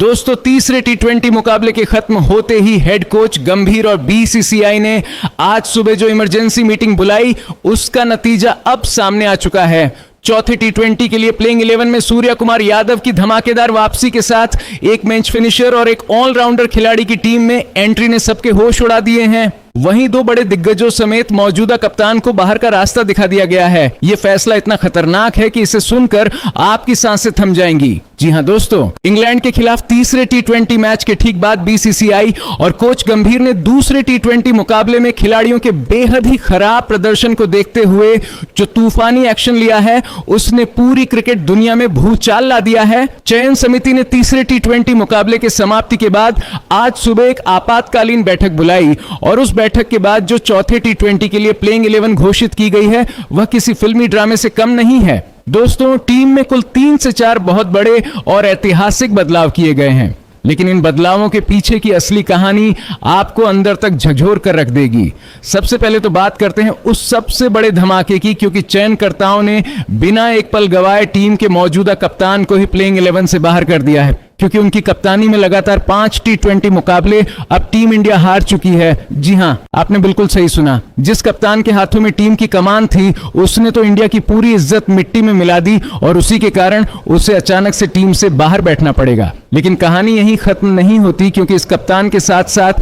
दोस्तों तीसरे टी20 मुकाबले के खत्म होते ही हेड कोच गंभीर और बीसीसीआई ने आज सुबह जो इमरजेंसी मीटिंग बुलाई उसका नतीजा अब सामने आ चुका है। चौथे टी20 के लिए प्लेइंग 11 में सूर्या कुमार यादव की धमाकेदार वापसी के साथ एक मैच फिनिशर और एक ऑलराउंडर खिलाड़ी की टीम में एंट्री ने सबके होश उड़ा दिए हैं। वहीं दो बड़े दिग्गजों समेत मौजूदा कप्तान को बाहर का रास्ता दिखा दिया गया है। यह फैसला इतना खतरनाक है कि इसे सुनकर आपकी सांसें थम जाएंगी। जी हां दोस्तों, इंग्लैंड के खिलाफ तीसरे टी20 मैच के ठीक बाद बीसीसीआई और कोच गंभीर ने दूसरे टी20 मुकाबले में खिलाड़ियों के बेहद ही खराब प्रदर्शन को देखते हुए जो तूफानी एक्शन लिया है उसने पूरी क्रिकेट दुनिया में भूचाल ला दिया है। चयन समिति ने तीसरे टी20 मुकाबले के समाप्ति के बाद आज सुबह एक आपातकालीन बैठक बुलाई और उस बैठक के बाद जो चौथे टी20 के लिए प्लेइंग 11 घोषित की गई है वह किसी फिल्मी ड्रामे से कम नहीं है। दोस्तों टीम में कुल 3 से 4 बहुत बड़े और ऐतिहासिक बदलाव किए गए हैं, लेकिन इन बदलावों के पीछे की असली कहानी आपको अंदर तक झकझोर कर रख देगी। सबसे पहले तो बात करते हैं उस सबसे बड़े धमाके की, क्योंकि चयनकर्ताओं ने बिना एक पल गवाए टीम के मौजूदा कप्तान को ही प्लेइंग 11 से बाहर कर दिया है, क्योंकि उनकी कप्तानी में लगातार 5 टी20 मुकाबले अब टीम इंडिया हार चुकी है। जी हां, आपने बिल्कुल सही सुना। जिस कप्तान के हाथों में टीम की कमान थी उसने तो इंडिया की पूरी इज्जत मिट्टी में मिला दी और उसी के कारण उसे अचानक से टीम से बाहर बैठना पड़ेगा। लेकिन कहानी यहीं खत्म नहीं होती, क्योंकि इस कप्तान के साथ साथ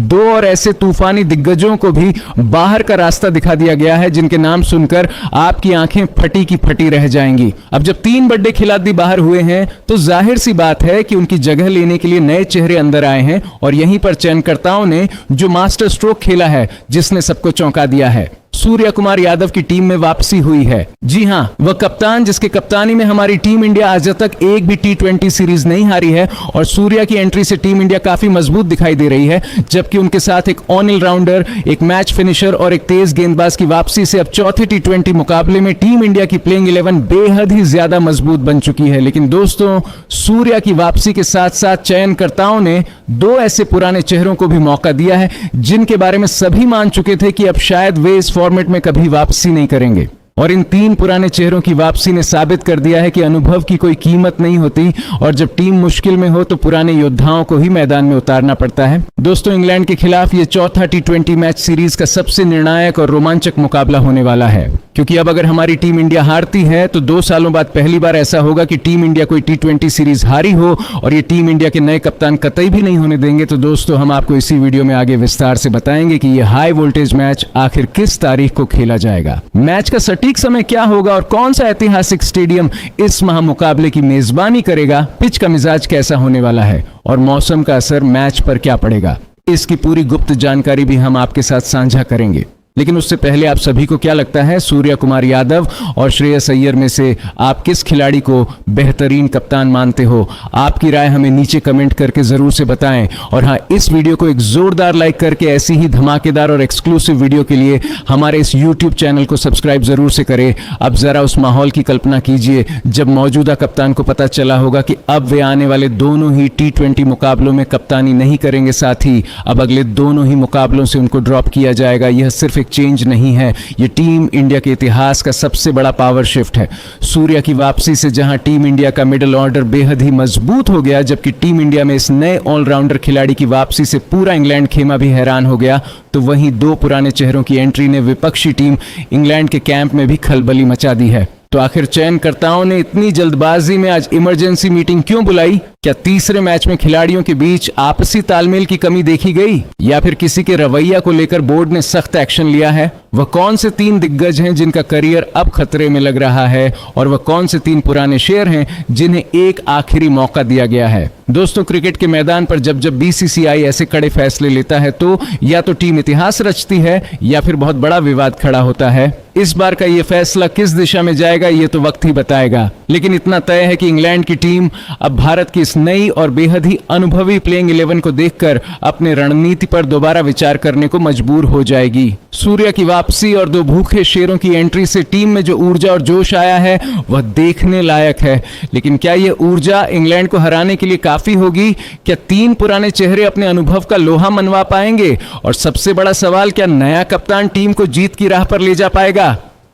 2 और ऐसे तूफानी दिग्गजों को भी बाहर का रास्ता दिखा दिया गया है जिनके नाम सुनकर आपकी आंखें फटी की फटी रह जाएंगी। अब जब 3 बड़े खिलाड़ी बाहर हुए हैं तो जाहिर सी बात है कि उनकी जगह लेने के लिए नए चेहरे अंदर आए हैं और यहीं पर चयनकर्ताओं ने जो मास्टर स्ट्रोक खेला है जिसने सबको चौंका दिया है। सूर्या कुमार यादव की टीम में वापसी हुई है। जी हां, वह कप्तान जिसके कप्तानी में हमारी टीम इंडिया आज तक एक भी टी20 सीरीज नहीं हारी है और सूर्या की एंट्री से टीम इंडिया काफी मजबूत दिखाई दे रही है, जबकि उनके साथ एक ऑलराउंडर, एक मैच फिनिशर और एक तेज गेंदबाज की वापसी से अब चौथे टी20 मुकाबले में टीम इंडिया की प्लेइंग 11 बेहद ही ज्यादा मजबूत बन चुकी है। लेकिन दोस्तों, सूर्या की वापसी के साथ साथ चयनकर्ताओं ने 2 ऐसे पुराने चेहरों को भी मौका दिया है जिनके बारे में सभी मान चुके थे कि अब शायद वे इस फॉर्मेट में कभी वापसी नहीं करेंगे। और इन 3 पुराने चेहरों की वापसी ने साबित कर दिया है कि अनुभव की कोई कीमत नहीं होती और जब टीम मुश्किल में हो तो पुराने योद्धाओं को ही मैदान में उतारना पड़ता है। दोस्तों, इंग्लैंड के खिलाफ ये चौथा टी20 मैच सीरीज का सबसे निर्णायक और रोमांचक मुकाबला होने वाला है, क्योंकि अब अगर हमारी टीम इंडिया हारती है तो 2 सालों बाद पहली बार ऐसा होगा कि टीम इंडिया कोई टी20 सीरीज हारी हो और ये टीम इंडिया के नए कप्तान कतई भी नहीं होने देंगे। तो दोस्तों, हम आपको इसी वीडियो में आगे विस्तार से बताएंगे कि ये हाई वोल्टेज मैच आखिर किस तारीख को खेला जाएगा, मैच का सटीक समय क्या होगा और कौन सा ऐतिहासिक स्टेडियम इस महामुकाबले की मेजबानी करेगा, पिच का मिजाज कैसा होने वाला है और मौसम का असर मैच पर क्या पड़ेगा। इसकी पूरी गुप्त जानकारी भी हम आपके साथ साझा करेंगे। लेकिन उससे पहले आप सभी को क्या लगता है, सूर्या कुमार यादव और श्रेयस अय्यर में से आप किस खिलाड़ी को बेहतरीन कप्तान मानते हो? आपकी राय हमें नीचे कमेंट करके जरूर से बताएं। और हाँ, इस वीडियो को एक जोरदार लाइक करके ऐसी ही धमाकेदार और एक्सक्लूसिव वीडियो के लिए हमारे इस यूट्यूब चैनल को सब्सक्राइब जरूर से करें। अब जरा उस माहौल की कल्पना कीजिए जब मौजूदा कप्तान को पता चला होगा कि अब वे आने वाले दोनों ही टी20 मुकाबलों में कप्तानी नहीं करेंगे, साथ ही अब अगले दोनों ही मुकाबलों से उनको ड्रॉप किया जाएगा। यह सिर्फ चेंज नहीं है, ये टीम इंडिया के इतिहास का सबसे बड़ा पावर शिफ्ट है। सूर्या की वापसी से जहां टीम इंडिया का मिडिल ऑर्डर बेहद ही मजबूत हो गया, जबकि टीम इंडिया में इस नए ऑलराउंडर खिलाड़ी की वापसी से पूरा इंग्लैंड खेमा भी हैरान हो गया, तो वहीं 2 पुराने चेहरों की एंट्री ने विपक्षी टीम इंग्लैंड के कैंप में भी खलबली मचा दी है। तो आखिर चयनकर्ताओं ने इतनी जल्दबाजी में आज इमरजेंसी मीटिंग क्यों बुलाई? क्या तीसरे मैच में खिलाड़ियों के बीच आपसी तालमेल की कमी देखी गई या फिर किसी के रवैया को लेकर बोर्ड ने सख्त एक्शन लिया है? वह कौन से 3 दिग्गज हैं जिनका करियर अब खतरे में लग रहा है और वह कौन से 3 पुराने शेर हैं जिन्हें एक आखिरी मौका दिया गया है? दोस्तों, क्रिकेट के मैदान पर जब जब बीसीसीआई ऐसे कड़े फैसले लेता है तो या तो टीम इतिहास रचती है या फिर बहुत बड़ा विवाद खड़ा होता है। इस बार का यह फैसला किस दिशा में जाएगा ये तो वक्त ही बताएगा, लेकिन इतना तय है कि इंग्लैंड की टीम अब भारत की इस नई और बेहद ही अनुभवी प्लेइंग 11 को देखकर अपने रणनीति पर दोबारा विचार करने को मजबूर हो जाएगी। सूर्या की वापसी और 2 भूखे शेरों की एंट्री से टीम में जो ऊर्जा और जोश आया है वह देखने लायक है, लेकिन क्या यह ऊर्जा इंग्लैंड को हराने के लिए काफी होगी? क्या 3 पुराने चेहरे अपने अनुभव का लोहा मनवा पाएंगे? और सबसे बड़ा सवाल, क्या नया कप्तान टीम को जीत की राह पर ले जा पाएगा?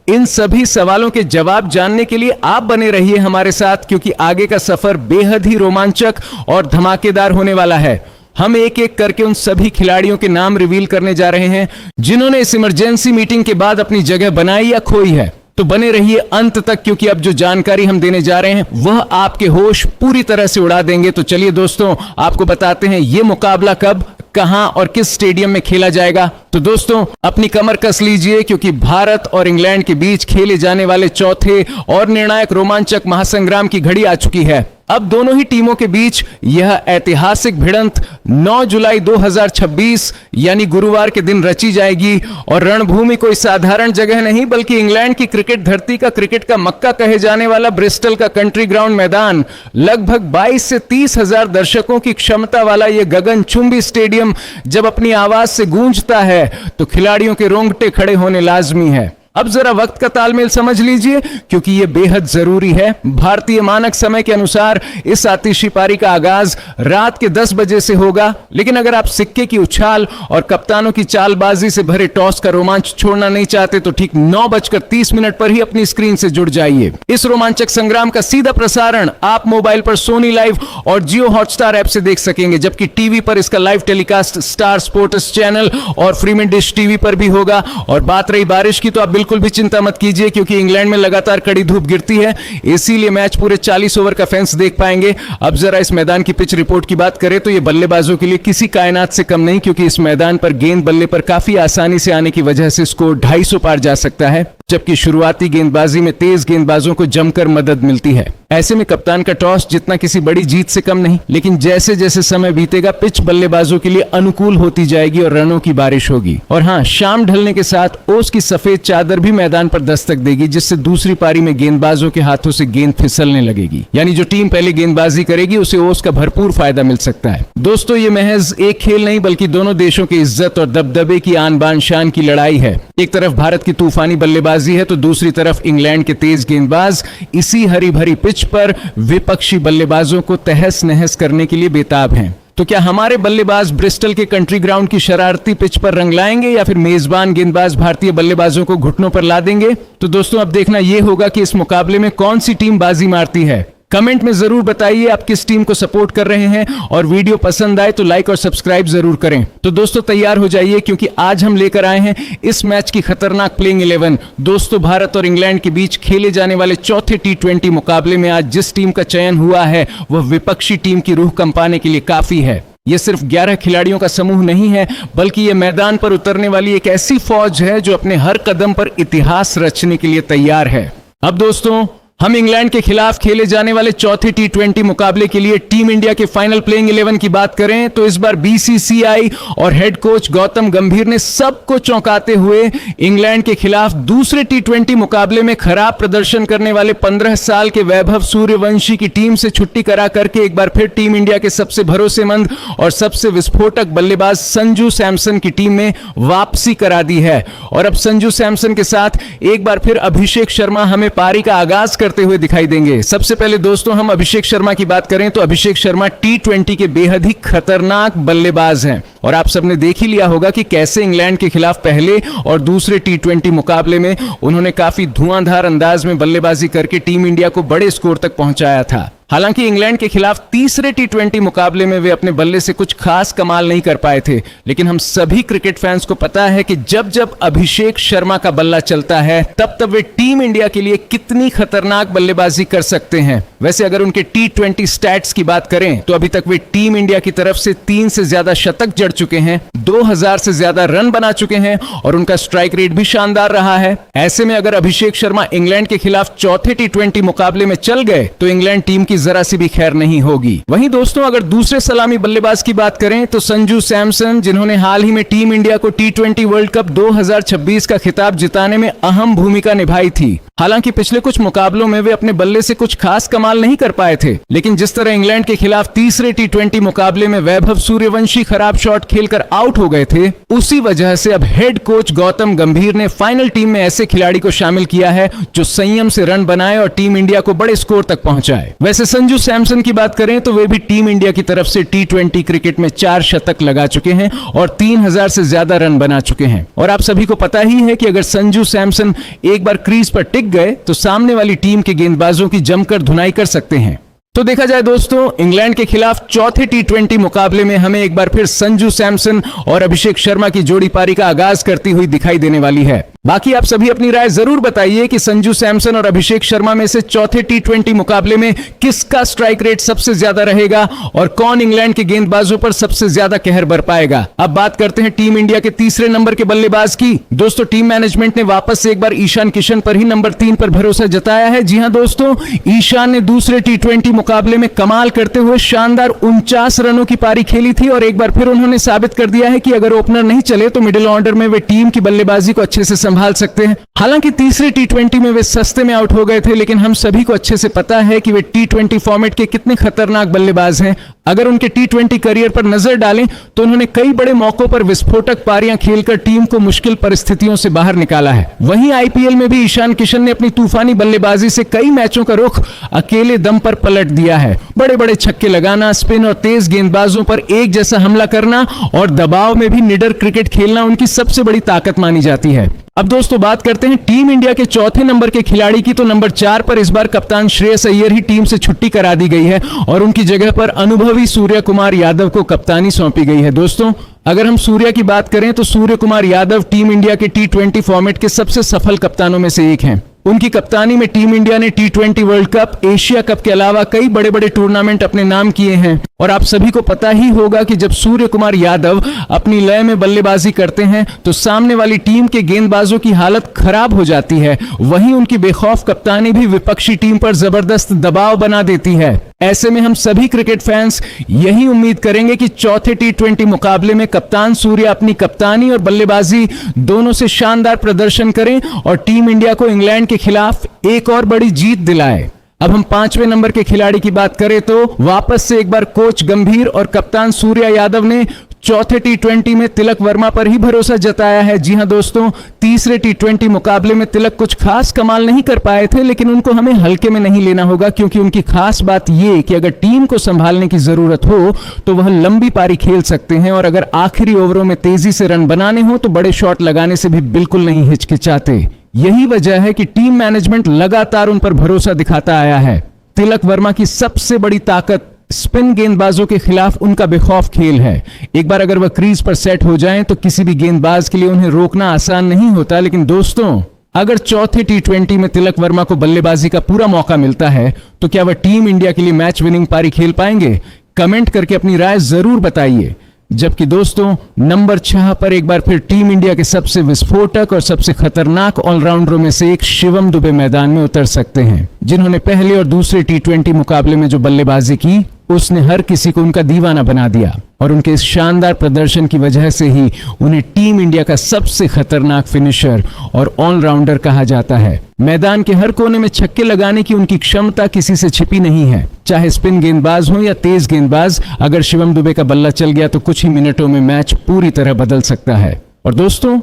इन सभी सवालों के जवाब जानने के लिए आप बने रहिए हमारे साथ, क्योंकि आगे का सफर बेहद ही रोमांचक और धमाकेदार होने वाला है। हम एक एक करके उन सभी खिलाड़ियों के नाम रिवील करने जा रहे हैं जिन्होंने इस इमरजेंसी मीटिंग के बाद अपनी जगह बनाई या खोई है। तो बने रहिए अंत तक, क्योंकि अब जो जानकारी हम देने जा रहे हैं वह आपके होश पूरी तरह से उड़ा देंगे। तो चलिए दोस्तों, आपको बताते हैं ये मुकाबला कब, कहां और किस स्टेडियम में खेला जाएगा। तो दोस्तों, अपनी कमर कस लीजिए, क्योंकि भारत और इंग्लैंड के बीच खेले जाने वाले चौथे और निर्णायक रोमांचक महासंग्राम की घड़ी आ चुकी है। अब दोनों ही टीमों के बीच यह ऐतिहासिक भिड़ंत 9 जुलाई 2026 यानी गुरुवार के दिन रची जाएगी। और रणभूमि कोई साधारण जगह नहीं, बल्कि इंग्लैंड की क्रिकेट धरती का, क्रिकेट का मक्का कहे जाने वाला ब्रिस्टल का कंट्री ग्राउंड मैदान, लगभग 22 से 30 हजार दर्शकों की क्षमता वाला यह गगनचुंबी स्टेडियम जब अपनी आवाज से गूंजता है तो खिलाड़ियों के रोंगटे खड़े होने लाजमी है। अब जरा वक्त का तालमेल समझ लीजिए, क्योंकि यह बेहद जरूरी है। भारतीय मानक समय के अनुसार इस आतिशी पारी का आगाज रात के 10 बजे से होगा, लेकिन अगर आप सिक्के की उछाल और कप्तानों की चालबाजी से भरे टॉस का रोमांच छोड़ना नहीं चाहते तो ठीक 9:30 पर ही अपनी स्क्रीन से जुड़ जाइए। इस रोमांचक संग्राम का सीधा प्रसारण आप मोबाइल पर सोनी लाइव और जियो हॉटस्टार ऐप से देख सकेंगे, जबकि टीवी पर इसका live telecast star sports channel और फ्रीमिन डिश टीवी पर भी होगा। और बात रही बारिश की, तो आप बिल्कुल भी चिंता मत कीजिए, क्योंकि इंग्लैंड में लगातार कड़ी धूप गिरती है, इसीलिए मैच पूरे 40 ओवर का फैंस देख पाएंगे। अब जरा इस मैदान की पिच रिपोर्ट की बात करें तो यह बल्लेबाजों के लिए किसी कायनात से कम नहीं, क्योंकि इस मैदान पर गेंद बल्ले पर काफी आसानी से आने की वजह से स्कोर 250 पार जा सकता है, जबकि शुरुआती गेंदबाजी में तेज गेंदबाजों को जमकर मदद मिलती है। ऐसे में कप्तान का टॉस जितना किसी बड़ी जीत से कम नहीं, लेकिन जैसे जैसे समय बीतेगा पिच बल्लेबाजों के लिए अनुकूल होती जाएगी और रनों की बारिश होगी। और हां, शाम ढलने के साथ ओस की सफेद चादर भी मैदान पर दस्तक देगी, जिससे दूसरी पारी में गेंदबाजों के हाथों से गेंद फिसलने लगेगी, यानी जो टीम पहले गेंदबाजी करेगी उसे ओस का भरपूर फायदा मिल सकता है। दोस्तों, ये महज एक खेल नहीं, बल्कि दोनों देशों की इज्जत और दबदबे की आन बान शान की लड़ाई है। एक तरफ भारत की तूफानी बल्लेबाजी है, तो दूसरी तरफ इंग्लैंड के तेज गेंदबाज इसी हरी भरी पिच पर विपक्षी बल्लेबाजों को तहस नहस करने के लिए बेताब हैं। तो क्या हमारे बल्लेबाज ब्रिस्टल के कंट्री ग्राउंड की शरारती पिच पर रंग लाएंगे, या फिर मेजबान गेंदबाज भारतीय बल्लेबाजों को घुटनों पर ला देंगे? तो दोस्तों, अब देखना यह होगा कि इस मुकाबले में कौन सी टीम बाजी मारती है। कमेंट में जरूर बताइए आप किस टीम को सपोर्ट कर रहे हैं, और वीडियो पसंद आए तो लाइक और सब्सक्राइब जरूर करें। तो दोस्तों, तैयार हो जाइए, क्योंकि आज हम लेकर आए हैं इस मैच की खतरनाक प्लेइंग 11। दोस्तों, भारत और इंग्लैंड के बीच खेले जाने वाले चौथे T20 मुकाबले में आज जिस टीम का चयन हुआ है वह विपक्षी टीम की रूह कंपाने के लिए काफी है। यह सिर्फ 11 खिलाड़ियों का समूह नहीं है, बल्कि यह मैदान पर उतरने वाली एक ऐसी फौज है जो अपने हर कदम पर इतिहास रचने के लिए तैयार है। अब दोस्तों, हम इंग्लैंड के खिलाफ खेले जाने वाले चौथे T20 मुकाबले के लिए टीम इंडिया के फाइनल प्लेइंग 11 की बात करें तो इस बार BCCI और हेड कोच गौतम गंभीर ने सबको चौंकाते हुए इंग्लैंड के खिलाफ दूसरे T20 मुकाबले में खराब प्रदर्शन करने वाले 15 साल के वैभव सूर्यवंशी की टीम से छुट्टी करा करके एक बार फिर टीम इंडिया के सबसे भरोसेमंद और सबसे विस्फोटक बल्लेबाज संजू सैमसन की टीम में वापसी करा दी है। और अब संजू सैमसन के साथ एक बार फिर अभिषेक शर्मा हमें पारी का आगाज करते हुए दिखाई देंगे। सबसे पहले दोस्तों, हम अभिषेक शर्मा की बात करें तो अभिषेक शर्मा T20 के बेहद ही खतरनाक बल्लेबाज हैं, और आप सबने देख ही लिया होगा कि कैसे इंग्लैंड के खिलाफ पहले और दूसरे T20 मुकाबले में उन्होंने काफी धुआंधार अंदाज में बल्लेबाजी करके टीम इंडिया को बड़े स्कोर तक पहुंचाया था। हालांकि इंग्लैंड के खिलाफ तीसरे T20 मुकाबले में वे अपने बल्ले से कुछ खास कमाल नहीं कर पाए थे, लेकिन हम सभी क्रिकेट फैंस को पता है कि जब जब अभिषेक शर्मा का बल्ला चलता है तब तब वे टीम इंडिया के लिए कितनी खतरनाक बल्लेबाजी कर सकते हैं। वैसे अगर उनके T20 स्टैट्स की बात करें तो अभी तक वे टीम इंडिया की तरफ से 3 से ज्यादा शतक जड़ चुके हैं, 2000 से ज्यादा रन बना चुके हैं, और उनका स्ट्राइक रेट भी शानदार रहा है। ऐसे में अगर अभिषेक शर्मा इंग्लैंड के खिलाफ चौथे T20 मुकाबले में चल गए तो इंग्लैंड टीम की जरा सी भी खैर नहीं होगी। वहीं दोस्तों, अगर दूसरे सलामी बल्लेबाज की बात करें तो संजू सैमसन, जिन्होंने हाल ही में टीम इंडिया को T20 वर्ल्ड कप 2026 का खिताब जिताने में अहम भूमिका निभाई थी, हालांकि पिछले कुछ मुकाबलों में वे अपने बल्ले से कुछ खास कमाल नहीं कर पाए थे, लेकिन जिस तरह इंग्लैंड के खिलाफ तीसरे टी20 मुकाबले में वैभव सूर्यवंशी खराब शॉट खेलकर आउट हो गए थे, उसी वजह से अब हेड कोच गौतम गंभीर ने फाइनल टीम में ऐसे खिलाड़ी को शामिल किया है जो संयम से रन बनाए और टीम इंडिया को बड़े स्कोर तक पहुंचाए। वैसे संजू सैमसन की बात करें तो वे भी टीम इंडिया की तरफ से टी20 क्रिकेट में 4 शतक लगा चुके हैं और 3000 से ज्यादा रन बना चुके हैं। और आप सभी को पता ही है कि अगर संजू सैमसन एक बार क्रीज पर टिक गए तो सामने वाली टीम के गेंदबाजों की जमकर धुनाई कर सकते हैं। तो देखा जाए दोस्तों, इंग्लैंड के खिलाफ चौथे टी20 मुकाबले में हमें एक बार फिर संजू सैमसन और अभिषेक शर्मा की जोड़ी पारी का आगाज करती हुई दिखाई देने वाली है। बाकी आप सभी अपनी राय जरूर बताइए कि संजू सैमसन और अभिषेक शर्मा में से चौथे टी20 मुकाबले में किसका स्ट्राइक रेट सबसे ज्यादा रहेगा और कौन इंग्लैंड के गेंदबाजों पर सबसे ज्यादा कहर बरपाएगा। अब बात करते हैं टीम इंडिया के तीसरे नंबर के बल्लेबाज की। दोस्तों, टीम मैनेजमेंट ने वापस से एक बार ईशान किशन पर ही नंबर 3 पर भरोसा जताया है। जी हां दोस्तों, ईशान ने दूसरे टी20 मुकाबले में कमाल करते हुए शानदार 49 रनों की पारी खेली थी और एक बार फिर उन्होंने साबित कर दिया है कि अगर ओपनर नहीं चले तो मिडिल ऑर्डर में वे टीम की बल्लेबाजी को अच्छे से संभाल सकते हैं। हालांकि तीसरे टी20 में वे सस्ते में आउट हो गए थे, लेकिन हम सभी को अच्छे से पता है कि वे टी20 फॉर्मेट के कितने खतरनाक बल्लेबाज हैं। अगर उनके टी20 करियर पर नजर डालें तो उन्होंने कई बड़े मौकों पर विस्फोटक पारियां खेलकर टीम को मुश्किल परिस्थितियों से बाहर निकाला है। वहीं आईपीएल में भी ईशान किशन ने अपनी तूफानी बल्लेबाजी से कई मैचों का रुख अकेले दम पर पलट दिया है। बड़े बड़े छक्के लगाना, स्पिन और तेज गेंदबाजों पर एक जैसा हमला करना और दबाव में भी निडर क्रिकेट खेलना उनकी सबसे बड़ी ताकत मानी जाती है। अब दोस्तों बात करते हैं टीम इंडिया के चौथे नंबर के खिलाड़ी की। तो नंबर 4 पर इस बार कप्तान श्रेयस अय्यर ही टीम से छुट्टी करा दी गई है और उनकी जगह पर अनुभवी सूर्य कुमार यादव को कप्तानी सौंपी गई है। दोस्तों, अगर हम सूर्या की बात करें तो सूर्य कुमार यादव टीम इंडिया के टी20 फॉर्मेट के सबसे सफल कप्तानों में से एक हैं। उनकी कप्तानी में टीम इंडिया ने टी20 वर्ल्ड कप, एशिया कप के अलावा कई बड़े बड़े टूर्नामेंट अपने नाम किए हैं। और आप सभी को पता ही होगा कि जब सूर्य कुमार यादव अपनी लय में बल्लेबाजी करते हैं तो सामने वाली टीम के गेंदबाजों की हालत खराब हो जाती है। वहीं उनकी बेखौफ कप्तानी भी विपक्षी टीम पर जबरदस्त दबाव बना देती है। ऐसे में हम सभी क्रिकेट फैंस यही उम्मीद करेंगे कि चौथे टी20 मुकाबले में कप्तान सूर्य अपनी कप्तानी और बल्लेबाजी दोनों से शानदार प्रदर्शन करें और टीम इंडिया को इंग्लैंड के खिलाफ एक और बड़ी जीत दिलाए। अब हम 5वें नंबर के खिलाड़ी की बात करें तो वापस से एक बार कोच गंभीर और कप्तान सूर्या यादव ने चौथे टी20 में तिलक वर्मा पर ही भरोसा जताया है। जी हां दोस्तों, तीसरे टी20 मुकाबले में तिलक कुछ खास कमाल नहीं कर पाए थे, लेकिन उनको हमें हल्के में नहीं लेना होगा क्योंकि उनकी खास बात यह कि अगर टीम को संभालने की जरूरत हो तो वह लंबी पारी खेल सकते हैं और अगर आखिरी ओवरों में तेजी से रन बनाने हो तो बड़े शॉट लगाने से भी बिल्कुल नहीं हिचकिचाते। यही वजह है कि टीम मैनेजमेंट लगातार उन पर भरोसा दिखाता आया है। तिलक वर्मा की सबसे बड़ी ताकत स्पिन गेंदबाजों के खिलाफ उनका बेखौफ खेल है। एक बार अगर वह क्रीज पर सेट हो जाएं तो किसी भी गेंदबाज के लिए उन्हें रोकना आसान नहीं होता। लेकिन दोस्तों, अगर चौथे टी20 में तिलक वर्मा को बल्लेबाजी का पूरा मौका मिलता है तो क्या वह टीम इंडिया के लिए मैच विनिंग पारी खेल पाएंगे? कमेंट करके अपनी राय जरूर बताइए। जबकि दोस्तों, नंबर 6 पर एक बार फिर टीम इंडिया के सबसे विस्फोटक और सबसे खतरनाक ऑलराउंडरों में से एक शिवम दुबे मैदान में उतर सकते हैं। जिन्होंने पहले और दूसरे टी20 मुकाबले में जो बल्लेबाजी की उसने हर किसी को उनका दीवाना बना दिया और उनके इस शानदार प्रदर्शन की वजह से ही उन्हें टीम इंडिया का सबसे खतरनाक फिनिशर और ऑलराउंडर कहा जाता है। मैदान के हर कोने में छक्के लगाने की उनकी क्षमता किसी से छिपी नहीं है। चाहे स्पिन गेंदबाज हो या तेज गेंदबाज, अगर शिवम दुबे का बल्ला चल गया तो कुछ ही मिनटों में मैच पूरी तरह बदल सकता है। और दोस्तों,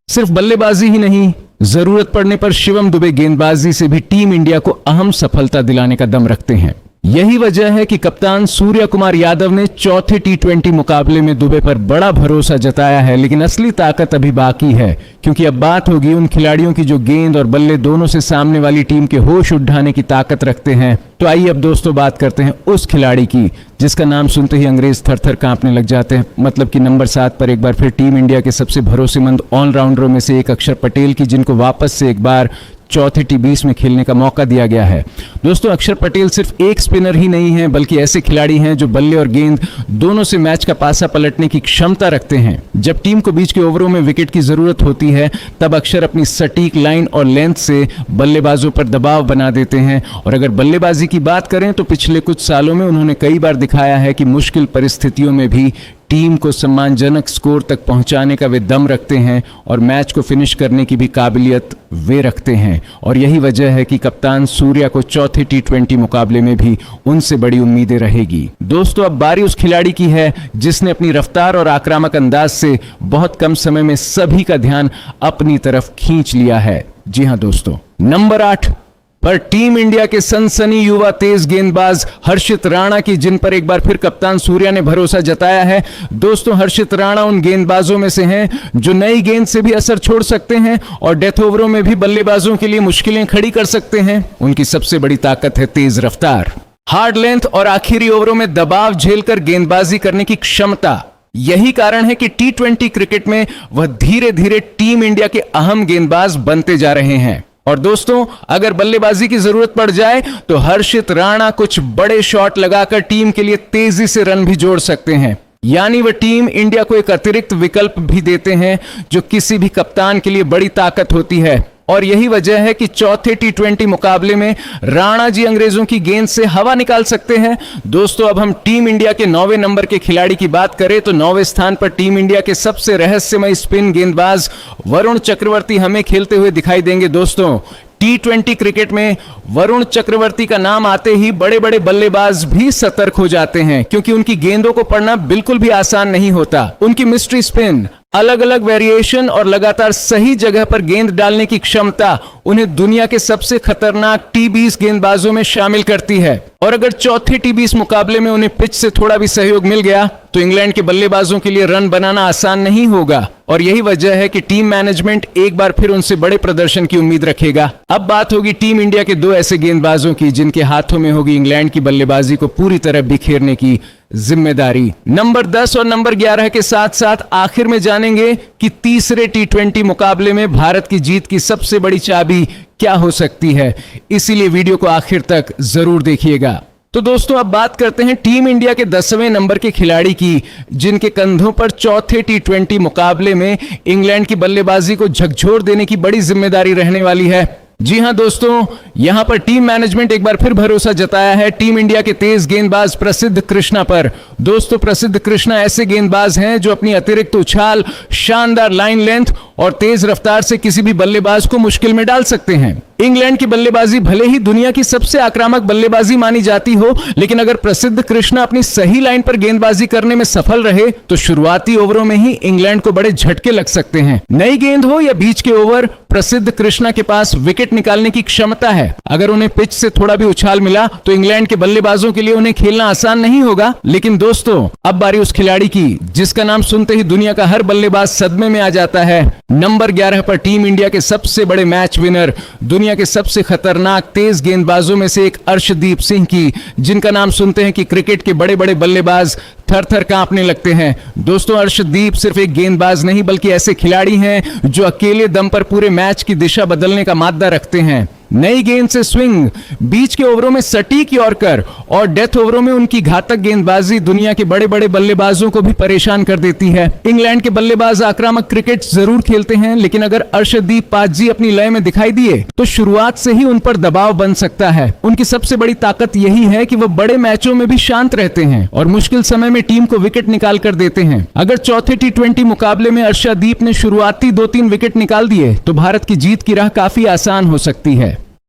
सिर्फ बल्लेबाजी ही नहीं, जरूरत पड़ने पर शिवम दुबे गेंदबाजी से भी टीम इंडिया को अहम सफलता दिलाने का दम रखते हैं। यही वजह है कि कप्तान सूर्य कुमार यादव ने चौथे टी20 मुकाबले में दुबे पर बड़ा भरोसा जताया है। लेकिन असली ताकत अभी बाकी है, क्योंकि अब बात होगी उन खिलाड़ियों की जो गेंद और बल्ले दोनों से सामने वाली टीम के होश उठाने की ताकत रखते हैं। तो आइए अब दोस्तों बात करते हैं उस खिलाड़ी की जिसका नाम सुनते ही अंग्रेज थर थर कांपने लग जाते हैं। मतलब कि नंबर 7 पर एक बार फिर टीम इंडिया के सबसे भरोसेमंद ऑलराउंडरों में से एक अक्षर पटेल की, जिनको वापस से एक बार चौथे टी20 में खेलने का मौका दिया गया है। दोस्तों, अक्षर पटेल सिर्फ एक स्पिनर ही नहीं है, बल्कि ऐसे खिलाड़ी हैं जो बल्ले और गेंद दोनों से मैच का पासा पलटने की क्षमता रखते हैं। जब टीम को बीच के ओवरों में विकेट की जरूरत होती है तब अक्षर अपनी सटीक लाइन और लेंथ से बल्लेबाजों पर दबाव बना देते हैं। और अगर बल्लेबाजी की बात करें तो पिछले कुछ सालों में उन्होंने कई बार दिखाया है कि मुश्किल परिस्थितियों में भी टीम को सम्मानजनक स्कोर तक पहुंचाने का वे दम रखते हैं और मैच को फिनिश करने की भी काबिलियत वे रखते हैं। और यही वजह है कि कप्तान सूर्या को चौथे टी20 मुकाबले में भी उनसे बड़ी उम्मीदें रहेगी। दोस्तों, अब बारी उस खिलाड़ी की है जिसने अपनी रफ्तार और आक्रामक अंदाज से बहुत कम समय में सभी का ध्यान अपनी तरफ खींच लिया है। जी हां दोस्तों, नंबर 8 पर टीम इंडिया के सनसनी युवा तेज गेंदबाज हर्षित राणा की, जिन पर एक बार फिर कप्तान सूर्या ने भरोसा जताया है। दोस्तों, हर्षित राणा उन गेंदबाजों में से हैं जो नई गेंद से भी असर छोड़ सकते हैं और डेथ ओवरों में भी बल्लेबाजों के लिए मुश्किलें खड़ी कर सकते हैं। उनकी सबसे बड़ी ताकत है तेज रफ्तार, हार्ड लेंथ और आखिरी ओवरों में दबाव झेलकर गेंदबाजी करने की क्षमता। यही कारण है कि टी20 क्रिकेट में वह धीरे धीरे टीम इंडिया के अहम गेंदबाज बनते जा रहे हैं। और दोस्तों, अगर बल्लेबाजी की जरूरत पड़ जाए तो हर्षित राणा कुछ बड़े शॉट लगाकर टीम के लिए तेजी से रन भी जोड़ सकते हैं। यानी वह टीम इंडिया को एक अतिरिक्त विकल्प भी देते हैं जो किसी भी कप्तान के लिए बड़ी ताकत होती है। और यही वजह है कि चौथे टी20 मुकाबले में राणा जी अंग्रेजों की गेंद से हवा निकाल सकते हैं। दोस्तों, अब हम टीम इंडिया के 9वें नंबर के खिलाड़ी की बात करें तो 9वें स्थान पर टीम इंडिया के सबसे रहस्यमय स्पिन गेंदबाज वरुण चक्रवर्ती हमें खेलते हुए दिखाई देंगे। दोस्तों, टी20 क्रिकेट में वरुण चक्रवर्ती का नाम आते ही बड़े बड़े बल्लेबाज भी सतर्क हो जाते हैं, क्योंकि उनकी गेंदों को पढ़ना बिल्कुल भी आसान नहीं होता। उनकी मिस्ट्री स्पिन, अलग अलग वेरिएशन और लगातार सही जगह पर गेंद डालने की क्षमता उन्हें दुनिया के सबसे खतरनाक टी20 गेंदबाजों में शामिल करती है। और अगर चौथे टी20 मुकाबले में उन्हें पिच से थोड़ा भी सहयोग मिल गया तो इंग्लैंड के बल्लेबाजों के लिए रन बनाना आसान नहीं होगा। और यही वजह है कि टीम मैनेजमेंट एक बार फिर उनसे बड़े प्रदर्शन की उम्मीद रखेगा। अब बात होगी टीम इंडिया के 2 ऐसे गेंदबाजों की जिनके हाथों में होगी इंग्लैंड की बल्लेबाजी को पूरी तरह बिखेरने की जिम्मेदारी। नंबर 10 और नंबर 11 के साथ साथ आखिर में जानेंगे कि तीसरे टी20 मुकाबले में भारत की जीत की सबसे बड़ी चाबी क्या हो सकती है। इसीलिए वीडियो को आखिर तक जरूर देखिएगा। तो दोस्तों, अब बात करते हैं टीम इंडिया के 10वें नंबर के खिलाड़ी की, जिनके कंधों पर चौथे टी20 मुकाबले में इंग्लैंड की बल्लेबाजी को झकझोर देने की बड़ी जिम्मेदारी रहने वाली है। जी हां दोस्तों, यहां पर टीम मैनेजमेंट एक बार फिर भरोसा जताया है टीम इंडिया के तेज गेंदबाज प्रसिद्ध कृष्णा पर। दोस्तों, प्रसिद्ध कृष्णा ऐसे गेंदबाज हैं जो अपनी अतिरिक्त उछाल, शानदार लाइन लेंथ और तेज रफ्तार से किसी भी बल्लेबाज को मुश्किल में डाल सकते हैं। इंग्लैंड की बल्लेबाजी भले ही दुनिया की सबसे आक्रामक बल्लेबाजी मानी जाती हो, लेकिन अगर प्रसिद्ध कृष्णा अपनी सही लाइन पर गेंदबाजी करने में सफल रहे तो शुरुआती ओवरों में ही इंग्लैंड को बड़े झटके लग सकते हैं। नई गेंद हो या बीच के ओवर, प्रसिद्ध कृष्णा के पास विकेट निकालने की क्षमता है। अगर उन्हें पिच से थोड़ा भी उछाल मिला तो इंग्लैंड के बल्लेबाजों के लिए उन्हें खेलना आसान नहीं होगा। लेकिन दोस्तों, अब बारी उस खिलाड़ी की जिसका नाम सुनते ही दुनिया का हर बल्लेबाज सदमे में आ जाता है। नंबर 11 पर टीम इंडिया के सबसे बड़े मैच विनर, दुनिया के सबसे खतरनाक तेज गेंदबाजों में से एक अर्शदीप सिंह की, जिनका नाम सुनते हैं कि क्रिकेट के बड़े बड़े बल्लेबाज थर थर कांपने लगते हैं। दोस्तों, अर्शदीप सिर्फ एक गेंदबाज नहीं बल्कि ऐसे खिलाड़ी हैं जो अकेले दम पर पूरे मैच की दिशा बदलने का माद्दा रखते हैं। नई गेंद से स्विंग, बीच के ओवरों में सटीक यॉर्कर और डेथ ओवरों में उनकी घातक गेंदबाजी दुनिया के बड़े बड़े बल्लेबाजों को भी परेशान कर देती है। इंग्लैंड के बल्लेबाज आक्रामक क्रिकेट जरूर खेलते हैं, लेकिन अगर अर्शदीप पाजी अपनी लय में दिखाई दिए तो शुरुआत से ही उन पर दबाव बन सकता है। उनकी सबसे बड़ी ताकत यही है कि वह बड़े मैचों में भी शांत रहते हैं और मुश्किल समय में टीम को विकेट निकाल कर देते हैं। अगर चौथे टी20 मुकाबले में अर्शदीप ने शुरुआती 2-3 विकेट निकाल दिए तो भारत की जीत की राह काफी आसान हो सकती है।